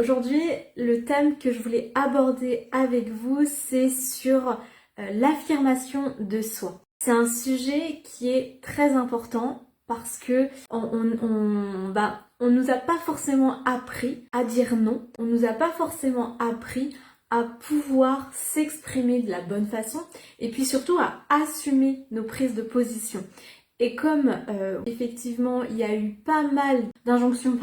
Aujourd'hui, le thème que je voulais aborder avec vous, c'est sur l'affirmation de soi. C'est un sujet qui est très important parce que on nous a pas forcément appris à dire non, on nous a pas forcément appris à pouvoir s'exprimer de la bonne façon et puis surtout à assumer nos prises de position. Et comme effectivement il y a eu pas mal d'injonctions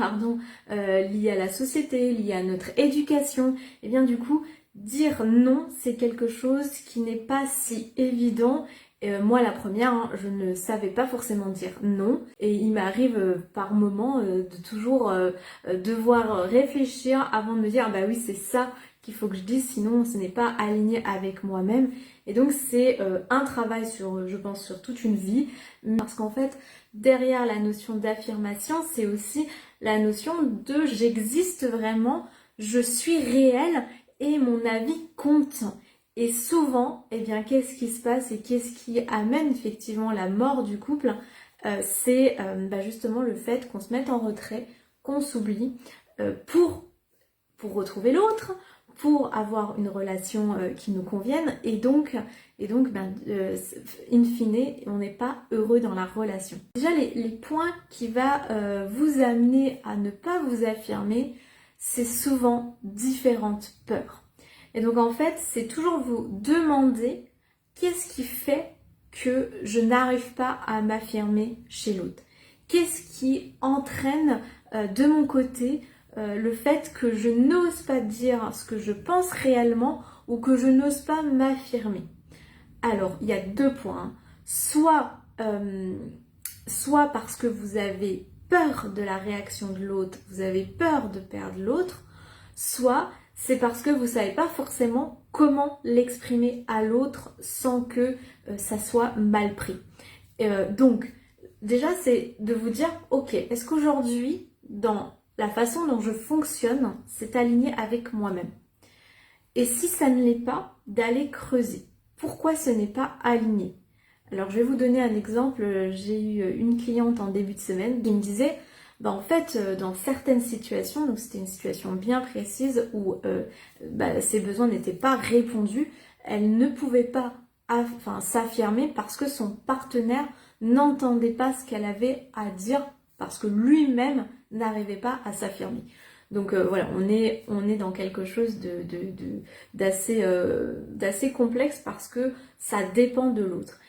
liées à la société, liées à notre éducation, et bien du coup dire non c'est quelque chose qui n'est pas si évident. Moi la première, je ne savais pas forcément dire non et il m'arrive par moments de toujours devoir réfléchir avant de me dire bah oui c'est ça qu'il faut que je dise sinon ce n'est pas aligné avec moi-même. Et donc c'est un travail sur, je pense, sur toute une vie, parce qu'en fait, derrière la notion d'affirmation, c'est aussi la notion de j'existe vraiment, je suis réelle et mon avis compte. Et souvent, eh bien, qu'est-ce qui se passe et qu'est-ce qui amène effectivement la mort du couple? C'est justement le fait qu'on se mette en retrait, qu'on s'oublie pour retrouver l'autre, pour avoir une relation qui nous convienne et donc in fine, on n'est pas heureux dans la relation. Déjà, les points qui va vous amener à ne pas vous affirmer, c'est souvent différentes peurs. Et donc en fait, c'est toujours vous demander qu'est-ce qui fait que je n'arrive pas à m'affirmer chez l'autre. Qu'est-ce qui entraîne de mon côté le fait que je n'ose pas dire ce que je pense réellement ou que je n'ose pas m'affirmer. Alors, il y a deux points. Soit parce que vous avez peur de la réaction de l'autre, vous avez peur de perdre l'autre, soit c'est parce que vous ne savez pas forcément comment l'exprimer à l'autre sans que ça soit mal pris. Donc, déjà, c'est de vous dire, ok, est-ce qu'aujourd'hui, dans la façon dont je fonctionne, c'est aligné avec moi-même? Et si ça ne l'est pas, d'aller creuser. Pourquoi ce n'est pas aligné? Alors je vais vous donner un exemple. J'ai eu une cliente en début de semaine qui me disait, en fait, dans certaines situations, donc c'était une situation bien précise où ses besoins n'étaient pas répondus, elle ne pouvait pas s'affirmer parce que son partenaire n'entendait pas ce qu'elle avait à dire parce que lui-même n'arrivait pas à s'affirmer. Donc voilà, on est dans quelque chose d'assez complexe parce que ça dépend de l'autre.